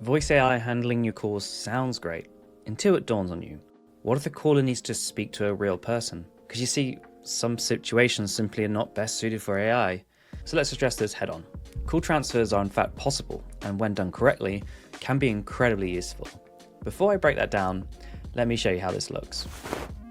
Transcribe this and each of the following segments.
Voice AI handling your calls sounds great, until it dawns on you. What if the caller needs to speak to a real person? Because you see, some situations simply are not best suited for AI. So let's address this head on. Call transfers are in fact possible, and when done correctly, can be incredibly useful. Before I break that down, let me show you how this looks.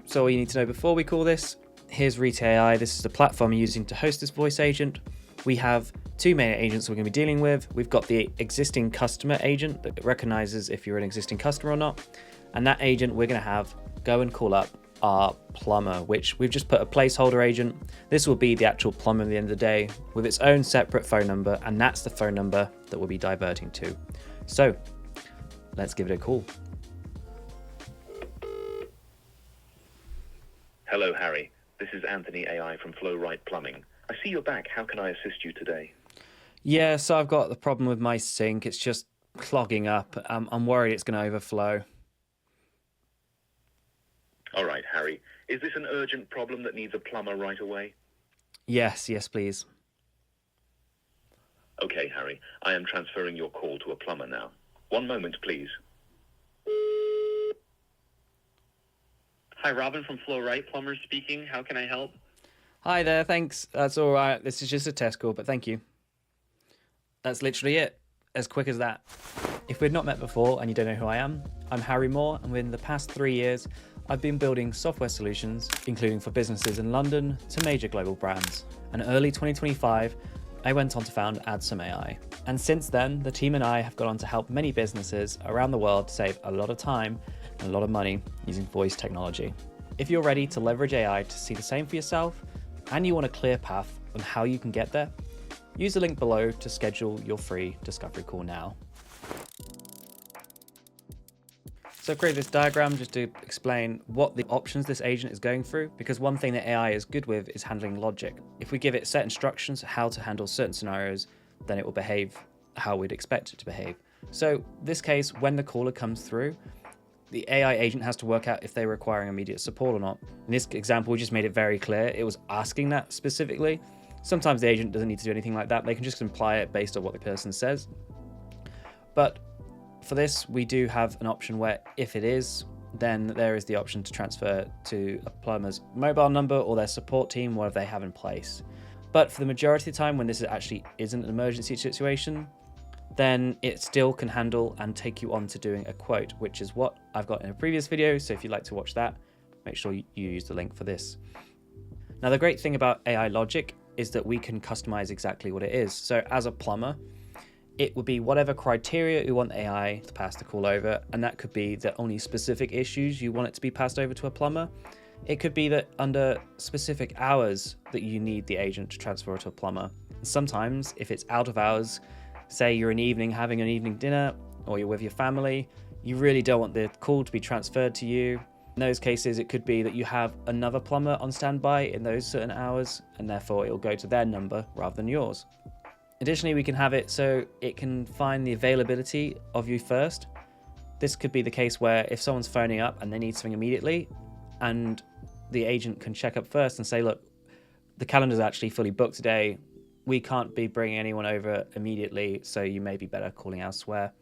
So all you need to know before we call this, here's Your Free AI. This is the platform I'm using to host this voice agent. We have two main agents we're going to be dealing with. We've got the existing customer agent that recognizes if you're an existing customer or not. And that agent we're going to have go and call up our plumber, which we've just put a placeholder agent. This will be the actual plumber at the end of the day with its own separate phone number. And that's the phone number that we'll be diverting to. So let's give it a call. Hello, Harry. This is Anthony AI from Flow Plumbing. I see you're back. How can I assist you today? Yeah, so I've got the problem with my sink. It's just clogging up. I'm worried it's going to overflow. All right, Harry. Is this an urgent problem that needs a plumber right away? Yes, please. Okay, Harry. I am transferring your call to a plumber now. One moment, please. Hi, Robin from Flow Plumbers speaking. How can I help? Hi there, thanks. That's all right. This is just a test call, but thank you. That's literally it. As quick as that. If we've not met before and you don't know who I am, I'm Harry Moore, and within the past 3 years, I've been building software solutions, including for businesses in London to major global brands. And early 2025, I went on to found AdSome AI. And since then, the team and I have gone on to help many businesses around the world save a lot of time and a lot of money using voice technology. If you're ready to leverage AI to see the same for yourself, and you want a clear path on how you can get there, use the link below to schedule your free discovery call now. So I've created this diagram just to explain what the options this agent is going through, because one thing that AI is good with is handling logic. If we give it set instructions how to handle certain scenarios, then it will behave how we'd expect it to behave. So this case, when the caller comes through, the AI agent has to work out if they're requiring immediate support or not. In this example, we just made it very clear. It was asking that specifically. Sometimes the agent doesn't need to do anything like that. They can just imply it based on what the person says. But for this, we do have an option where if it is, then there is the option to transfer to a plumber's mobile number or their support team, whatever they have in place. But for the majority of the time, when this actually isn't an emergency situation, then it still can handle and take you on to doing a quote, which is what I've got in a previous video. So if you'd like to watch that, make sure you use the link for this. Now, the great thing about AI logic is that we can customize exactly what it is. So as a plumber, it would be whatever criteria you want AI to pass the call over. And that could be that only specific issues you want it to be passed over to a plumber. It could be that under specific hours that you need the agent to transfer to a plumber. And sometimes if it's out of hours, say you're in the evening having an evening dinner or you're with your family, you really don't want the call to be transferred to you. In those cases, it could be that you have another plumber on standby in those certain hours, and therefore it will go to their number rather than yours. Additionally, we can have it so it can find the availability of you first. This could be the case where if someone's phoning up and they need something immediately, and the agent can check up first and say, look, the calendar's actually fully booked today. We can't be bringing anyone over immediately, so you may be better calling elsewhere.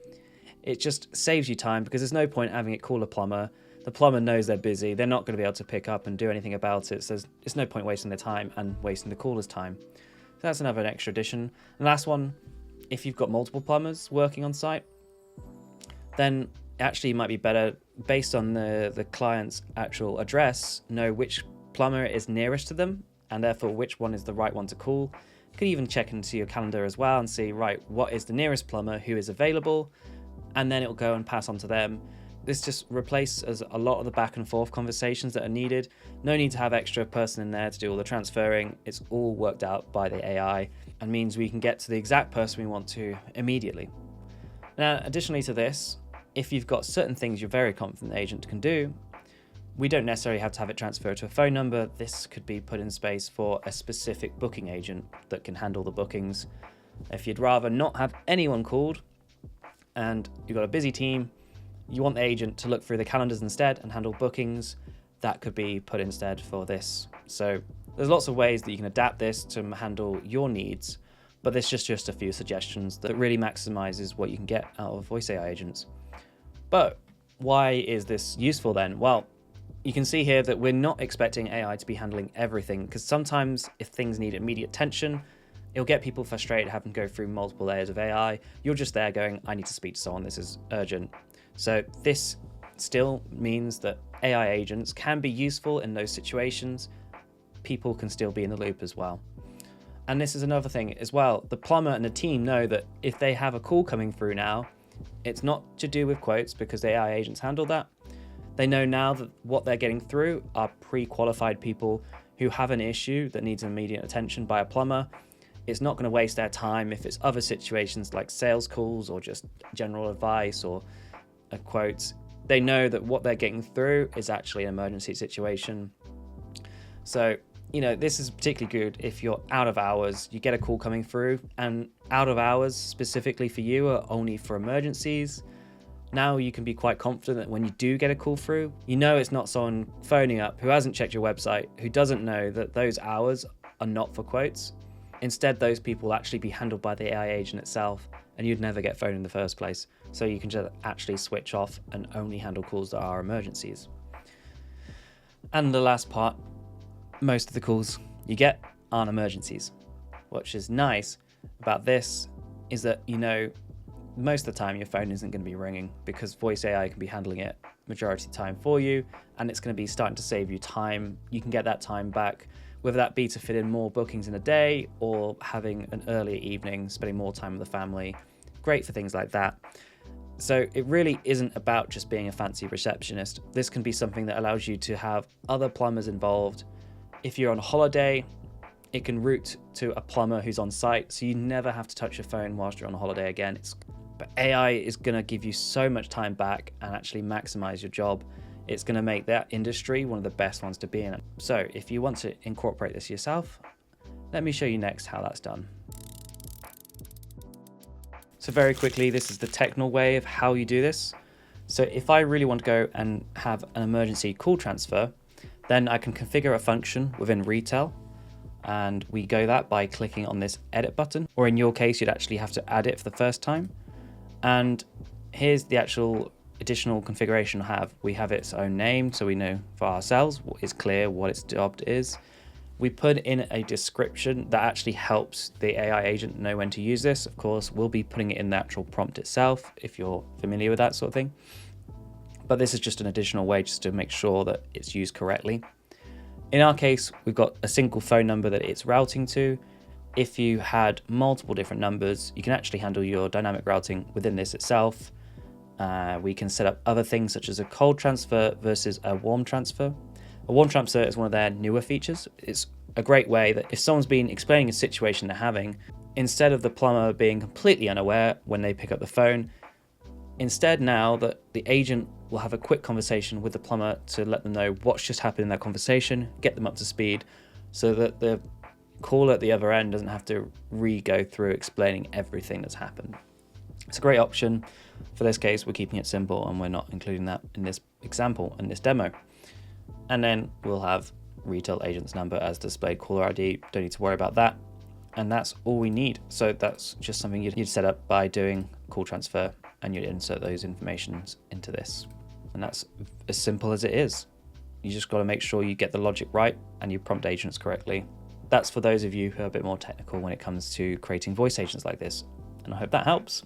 It just saves you time because there's no point having it call a plumber. The plumber knows they're busy. They're not going to be able to pick up and do anything about it. So there's no point wasting their time and wasting the caller's time. So that's another extra addition. And last one, if you've got multiple plumbers working on site, then actually it might be better based on the client's actual address, know which plumber is nearest to them and therefore which one is the right one to call. You could even check into your calendar as well and see, right, what is the nearest plumber who is available, and then it'll go and pass on to them. This just replaces a lot of the back and forth conversations that are needed. No need to have extra person in there to do all the transferring. It's all worked out by the AI and means we can get to the exact person we want to immediately. Now, additionally to this, if you've got certain things you're very confident the agent can do, we don't necessarily have to have it transferred to a phone number. This could be put in space for a specific booking agent that can handle the bookings. If you'd rather not have anyone called and you've got a busy team, you want the agent to look through the calendars instead and handle bookings, that could be put instead for this. So there's lots of ways that you can adapt this to handle your needs, But this is just a few suggestions that really maximizes what you can get out of voice AI agents. But why is this useful then? Well, you can see here that we're not expecting AI to be handling everything, because sometimes if things need immediate attention, it'll get people frustrated having to go through multiple layers of AI. You're just there going, I need to speak to someone, this is urgent. So this still means that AI agents can be useful in those situations. People can still be in the loop as well. And this is another thing as well. The plumber and the team know that if they have a call coming through now, it's not to do with quotes because the AI agents handle that. They know now that what they're getting through are pre-qualified people who have an issue that needs immediate attention by a plumber. It's not going to waste their time if it's other situations like sales calls or just general advice or a quote. They know that what they're getting through is actually an emergency situation. So, this is particularly good if you're out of hours, you get a call coming through, and out of hours specifically for you are only for emergencies. Now you can be quite confident that when you do get a call through, it's not someone phoning up who hasn't checked your website, who doesn't know that those hours are not for quotes. Instead, those people will actually be handled by the AI agent itself, and you'd never get phoned in the first place. So you can just actually switch off and only handle calls that are emergencies. And the last part, most of the calls you get aren't emergencies. What is nice about this is that most of the time your phone isn't going to be ringing because voice AI can be handling it majority of the time for you, and it's going to be starting to save you time. You can get that time back, whether that be to fit in more bookings in a day or having an earlier evening, spending more time with the family. Great for things like that. So it really isn't about just being a fancy receptionist. This can be something that allows you to have other plumbers involved. If you're on holiday, it can route to a plumber who's on site, so you never have to touch your phone whilst you're on holiday again. But AI is going to give you so much time back and actually maximize your job. It's going to make that industry one of the best ones to be in. So if you want to incorporate this yourself, let me show you next how that's done. So very quickly, this is the technical way of how you do this. So if I really want to go and have an emergency call transfer, then I can configure a function within retail. And we go that by clicking on this edit button, or in your case, you'd actually have to add it for the first time. And here's the actual additional configuration I have. We have its own name, so we know for ourselves, it's clear what its job is. We put in a description that actually helps the AI agent know when to use this. Of course, we'll be putting it in the actual prompt itself if you're familiar with that sort of thing. But this is just an additional way just to make sure that it's used correctly. In our case, we've got a single phone number that it's routing to. If you had multiple different numbers, you can actually handle your dynamic routing within this itself. We can set up other things such as a cold transfer versus a warm transfer. A warm transfer is one of their newer features. It's a great way that if someone's been explaining a situation they're having, instead of the plumber being completely unaware when they pick up the phone, instead now that the agent will have a quick conversation with the plumber to let them know what's just happened in that conversation, get them up to speed, so that the caller at the other end doesn't have to go through explaining everything that's happened. It's a great option. For this case, we're keeping it simple and we're not including that in this example, in this demo. And then we'll have retail agent's number as displayed caller ID. Don't need to worry about that. And that's all we need. So that's just something you'd set up by doing call transfer, and you'd insert those informations into this. And that's as simple as it is. You just got to make sure you get the logic right and you prompt agents correctly. That's for those of you who are a bit more technical when it comes to creating voice agents like this. And I hope that helps.